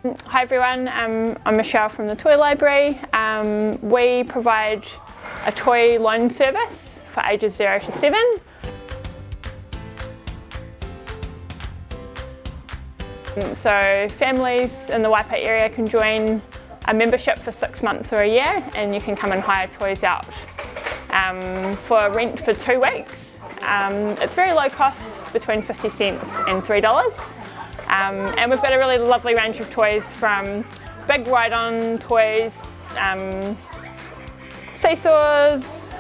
Hi everyone, I'm Michelle from the Toy Library. We provide a toy loan service for ages 0 to 7. So families in the Waipa area can join a membership for 6 months or a year, and you can come and hire toys out for rent for 2 weeks. It's very low cost, between 50 cents and $3. And we've got a really lovely range of toys, from big ride-on toys, seesaws,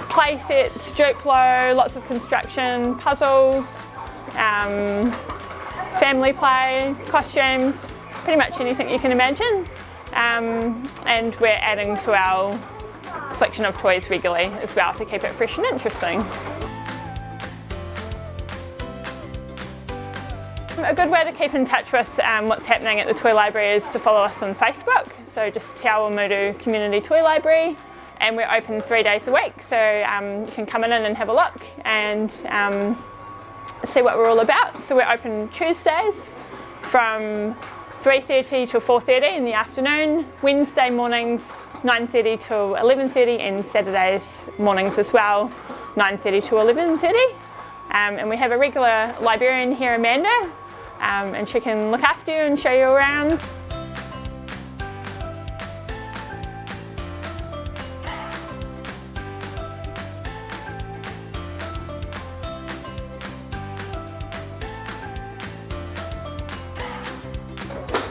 play sets, Duplo, lots of construction, puzzles, family play, costumes, pretty much anything you can imagine. And we're adding to our selection of toys regularly as well to keep it fresh and interesting. A good way to keep in touch with what's happening at the Toy Library is to follow us on Facebook, so just Te Awamutu Community Toy Library, and we're open 3 days a week, so you can come in and have a look and see what we're all about. So we're open Tuesdays from 3:30 till 4:30 in the afternoon, Wednesday mornings 9:30 till 11:30, and Saturdays mornings as well, 9:30 till 11:30. And we have a regular librarian here, Amanda, and she can look after you and show you around.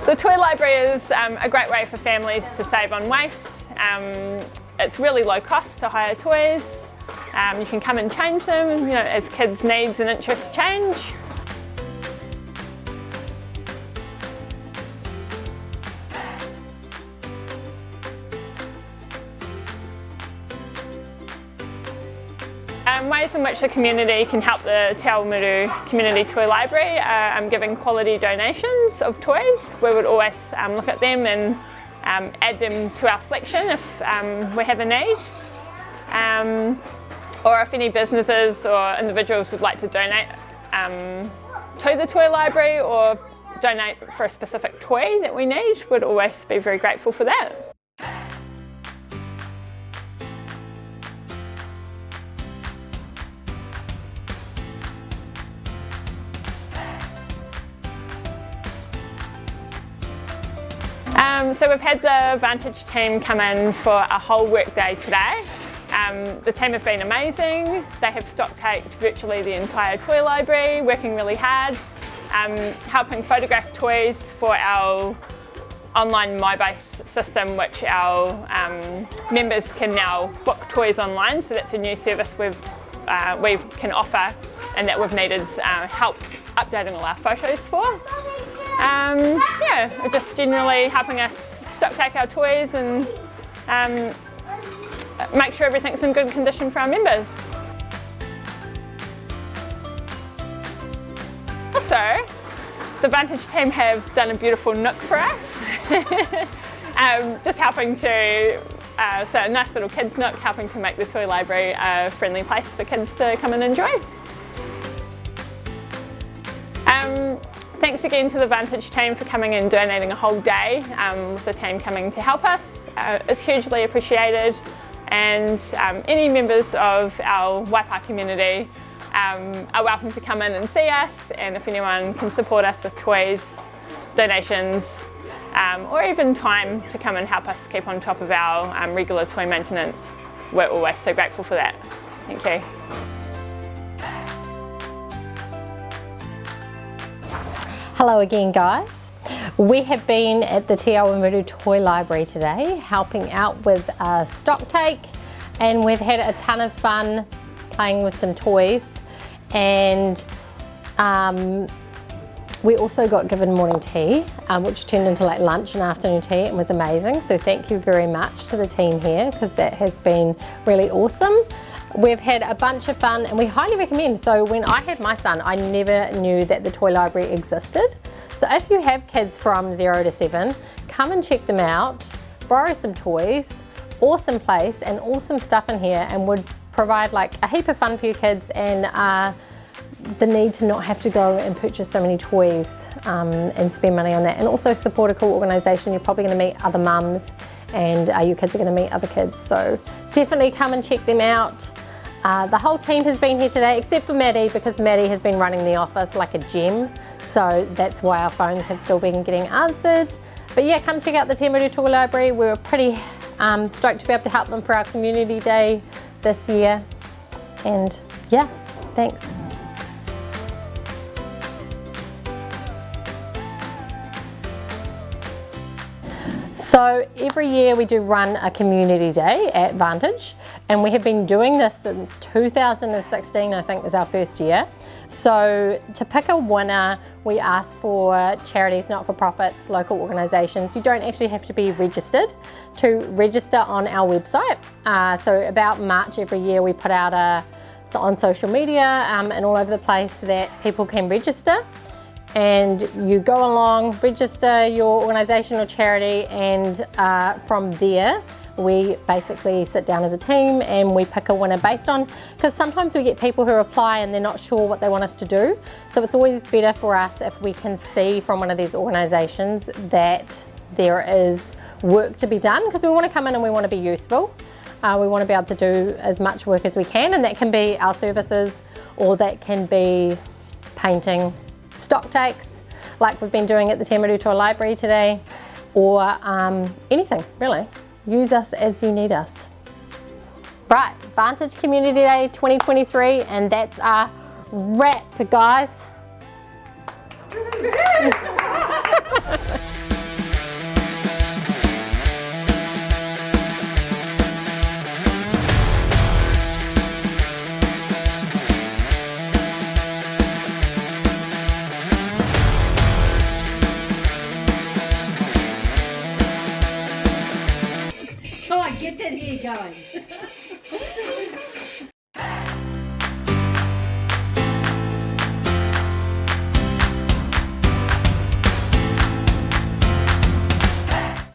The Toy Library is a great way for families to save on waste. It's really low cost to hire toys. You can come and change them, as kids' needs and interests change. Ways in which the community can help the Te Awamutu Community Toy Library are giving quality donations of toys. We would always look at them and add them to our selection if we have a need. Or if any businesses or individuals would like to donate to the Toy Library or donate for a specific toy that we need, we'd always be very grateful for that. So we've had the Varntige team come in for a whole work day today. The team have been amazing. They have stock-taked virtually the entire toy library, working really hard, helping photograph toys for our online MyBase system, which our members can now book toys online. So that's a new service we can offer and that we've needed help updating all our photos for. Just generally helping us stock-take our toys and make sure everything's in good condition for our members. Also, the Varntige team have done a beautiful nook for us, just helping to, so a nice little kids nook, helping to make the Toy Library a friendly place for kids to come and enjoy. Thanks again to the Varntige team for coming and donating a whole day, with the team coming to help us. It's hugely appreciated, and any members of our Waipa community are welcome to come in and see us, and if anyone can support us with toys, donations, or even time to come and help us keep on top of our regular toy maintenance, we're always so grateful for that. Thank you. Hello again, guys. We have been at the Te Awamutu Toy Library today helping out with a stock take, and we've had a ton of fun playing with some toys, and we also got given morning tea, which turned into like lunch and afternoon tea and was amazing. So thank you very much to the team here, because that has been really awesome. We've had a bunch of fun and we highly recommend. So when I had my son, I never knew that the Toy Library existed. So if you have kids from 0 to 7, come and check them out, borrow some toys, awesome place and awesome stuff in here, and would provide like a heap of fun for your kids and the need to not have to go and purchase so many toys and spend money on that, and also support a cool organisation. You're probably going to meet other mums, and your kids are going to meet other kids, so definitely come and check them out. The whole team has been here today except for Maddie, because Maddie has been running the office like a gem, so that's why our phones have still been getting answered. But yeah, come check out the Te Awamutu Toy Library. We were pretty stoked to be able to help them for our community day this year, and yeah, thanks. So every year we do run a community day at Varntige, and we have been doing this since 2016, I think was our first year. So to pick a winner, we ask for charities, not-for-profits, local organisations. You don't actually have to be registered to register on our website. So about March every year we put out on social media and all over the place that people can register. And you go along, register your organisation or charity, and from there we basically sit down as a team and we pick a winner based on, because sometimes we get people who apply and they're not sure what they want us to do. So it's always better for us if we can see from one of these organisations that there is work to be done, because we want to come in and we want to be useful. We want to be able to do as much work as we can, and that can be our services, or that can be painting stock takes like we've been doing at the Te Awamutu Toy Library today, or anything really. Use us as you need us. Right, Varntige Community Day 2023, and that's our wrap, guys. Come on, get that hair going.